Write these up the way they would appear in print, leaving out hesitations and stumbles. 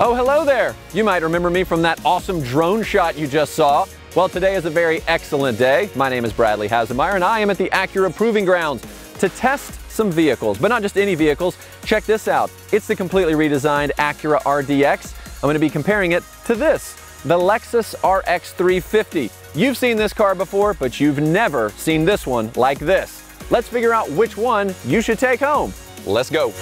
Oh, hello there! You might remember me from that awesome drone shot you just saw. Well, today is a very excellent day. My name is Bradley Hasemeyer, and I am at the Acura Proving Grounds to test some vehicles, but not just any vehicles. Check this out. It's the completely redesigned Acura RDX. I'm going to be comparing it to this, the Lexus RX 350. You've seen this car before, but you've never seen this one like this. Let's figure out which one you should take home. Let's go.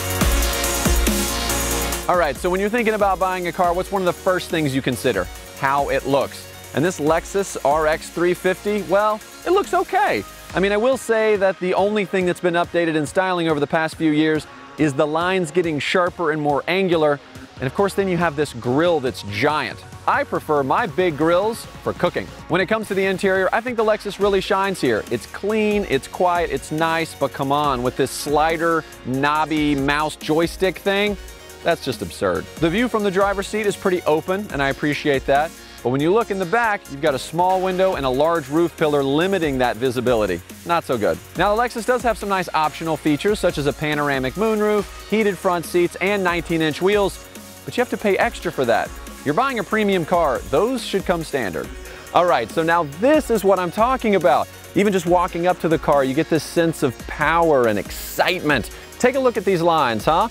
All right, so when you're thinking about buying a car, what's one of the first things you consider? How it looks. And this Lexus RX 350, well, it looks okay. I mean, I will say that the only thing that's been updated in styling over the past few years is the lines getting sharper and more angular. And of course, then you have this grille that's giant. I prefer my big grills for cooking. When it comes to the interior, I think the Lexus really shines here. It's clean, it's quiet, it's nice, but come on, with this slider, knobby mouse joystick thing, that's just absurd. The view from the driver's seat is pretty open, and I appreciate that. But when you look in the back, you've got a small window and a large roof pillar limiting that visibility. Not so good. Now, the Lexus does have some nice optional features, such as a panoramic moonroof, heated front seats, and 19-inch wheels, but you have to pay extra for that. You're buying a premium car, those should come standard. All right, so now this is what I'm talking about. Even just walking up to the car, you get this sense of power and excitement. Take a look at these lines, huh?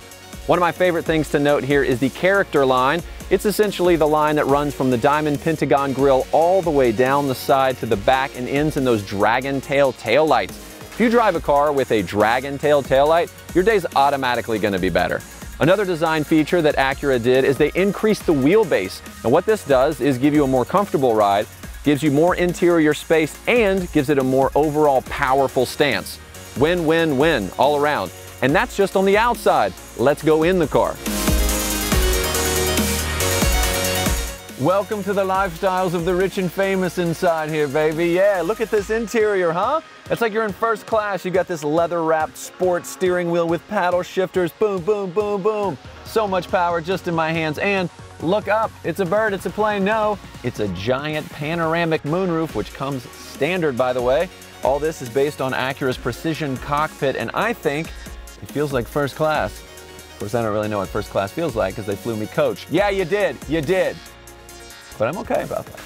One of my favorite things to note here is the character line. It's essentially the line that runs from the diamond Pentagon grille all the way down the side to the back and ends in those dragon tail taillights. If you drive a car with a dragon tail taillight, your day's automatically going to be better. Another design feature that Acura did is they increased the wheelbase. And what this does is give you a more comfortable ride, gives you more interior space, and gives it a more overall powerful stance. Win, win, win all around. And that's just on the outside. Let's go in the car. Welcome to the lifestyles of the rich and famous inside here, baby. Yeah, look at this interior, huh? It's like you're in first class. You got this leather-wrapped sports steering wheel with paddle shifters. Boom, boom, boom, boom. So much power just in my hands. And look up. It's a bird. It's a plane. No, it's a giant panoramic moonroof, which comes standard, by the way. All this is based on Acura's precision cockpit, and I think it feels like first class. Of course, I don't really know what first class feels like because they flew me coach. Yeah, you did. You did. But I'm okay about that.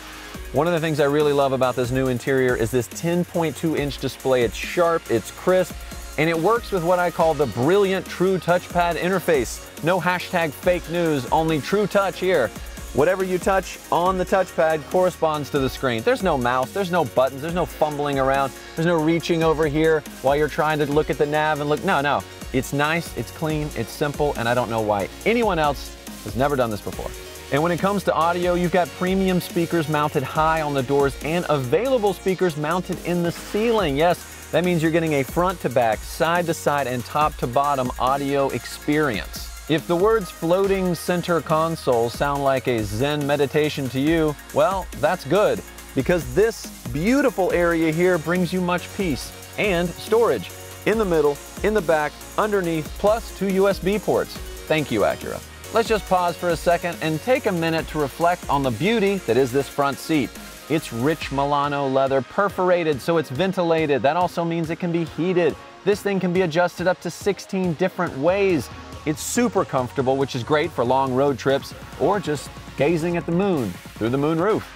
One of the things I really love about this new interior is this 10.2-inch display. It's sharp, it's crisp, and it works with what I call the brilliant True Touchpad interface. No hashtag fake news, only True Touch here. Whatever you touch on the touchpad corresponds to the screen. There's no mouse, there's no buttons, there's no fumbling around, there's no reaching over here while you're trying to look at the nav and look. No. It's nice, it's clean, it's simple, and I don't know why anyone else has never done this before. And when it comes to audio, you've got premium speakers mounted high on the doors and available speakers mounted in the ceiling. Yes, that means you're getting a front to back, side to side, and top to bottom audio experience. If the words floating center console sound like a Zen meditation to you, well, that's good, because this beautiful area here brings you much peace and storage. In the middle, in the back, underneath, plus 2 USB ports. Thank you, Acura. Let's just pause for a second and take a minute to reflect on the beauty that is this front seat. It's rich Milano leather, perforated so it's ventilated. That also means it can be heated. This thing can be adjusted up to 16 different ways. It's super comfortable, which is great for long road trips or just gazing at the moon through the moon roof.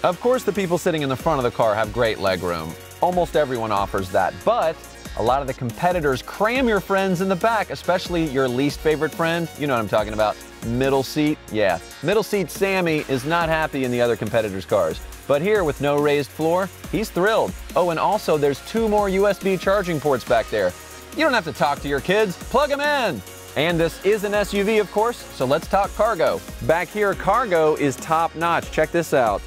Of course, the people sitting in the front of the car have great legroom. Almost everyone offers that, but a lot of the competitors cram your friends in the back, especially your least favorite friend. You know what I'm talking about, middle seat. Yeah, middle seat Sammy is not happy in the other competitors' cars. But here, with no raised floor, he's thrilled. Oh, and also there's 2 more USB charging ports back there. You don't have to talk to your kids, plug them in. And this is an SUV, of course, so let's talk cargo. Back here, cargo is top notch. Check this out.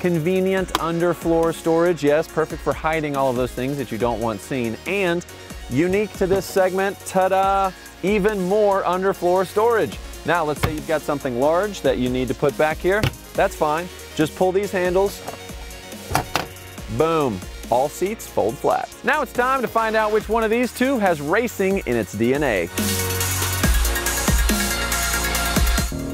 Convenient underfloor storage, yes, perfect for hiding all of those things that you don't want seen. And unique to this segment, ta-da, even more underfloor storage. Now, let's say you've got something large that you need to put back here. That's fine. Just pull these handles. Boom. All seats fold flat. Now it's time to find out which one of these two has racing in its DNA.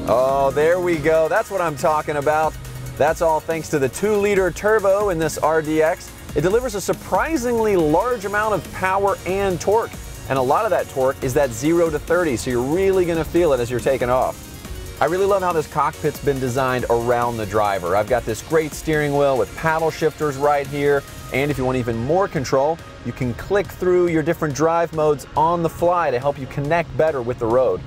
Oh, there we go. That's what I'm talking about. That's all thanks to the 2-liter turbo in this RDX. It delivers a surprisingly large amount of power and torque. And a lot of that torque is that 0 to 30, so you're really going to feel it as you're taking off. I really love how this cockpit's been designed around the driver. I've got this great steering wheel with paddle shifters right here, and if you want even more control, you can click through your different drive modes on the fly to help you connect better with the road.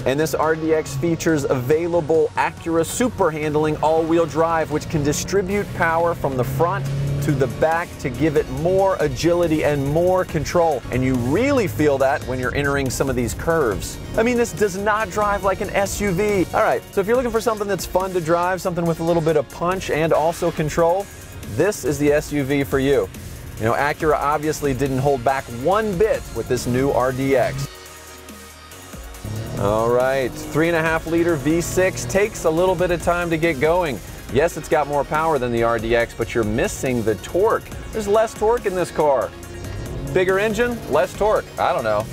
And this RDX features available Acura super handling all-wheel drive, which can distribute power from the front to the back to give it more agility and more control. And you really feel that when you're entering some of these curves. I mean, this does not drive like an SUV. All right, so if you're looking for something that's fun to drive, something with a little bit of punch and also control, this is the SUV for you. You know, Acura obviously didn't hold back one bit with this new RDX. All right, 3.5-liter V6 takes a little bit of time to get going. Yes, it's got more power than the RDX, but you're missing the torque. There's less torque in this car. Bigger engine, less torque. I don't know.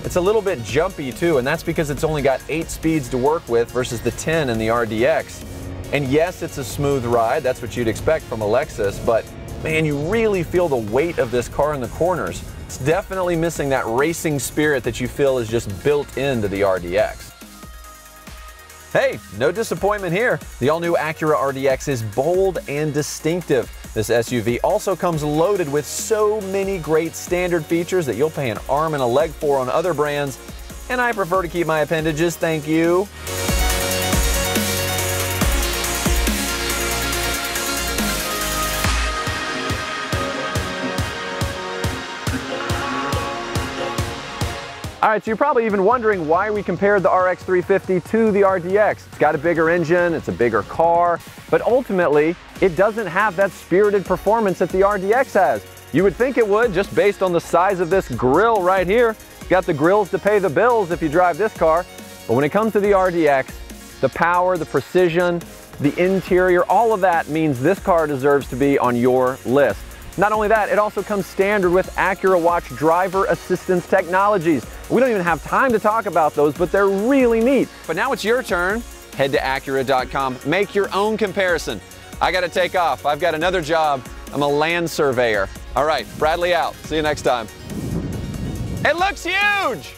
It's a little bit jumpy too, and that's because it's only got 8 speeds to work with versus the 10 in the RDX. And yes, it's a smooth ride. That's what you'd expect from a Lexus, but man, you really feel the weight of this car in the corners. It's definitely missing that racing spirit that you feel is just built into the RDX. Hey, no disappointment here. The all-new Acura RDX is bold and distinctive. This SUV also comes loaded with so many great standard features that you'll pay an arm and a leg for on other brands, and I prefer to keep my appendages, thank you. All right, so you're probably even wondering why we compared the RX 350 to the RDX. It's got a bigger engine, it's a bigger car, but ultimately, it doesn't have that spirited performance that the RDX has. You would think it would, just based on the size of this grille right here. It's got the grills to pay the bills if you drive this car. But when it comes to the RDX, the power, the precision, the interior, all of that means this car deserves to be on your list. Not only that, it also comes standard with Acura Watch driver assistance technologies. We don't even have time to talk about those, but they're really neat. But now it's your turn. Head to Acura.com. Make your own comparison. I got to take off. I've got another job. I'm a land surveyor. All right, Bradley out. See you next time. It looks huge!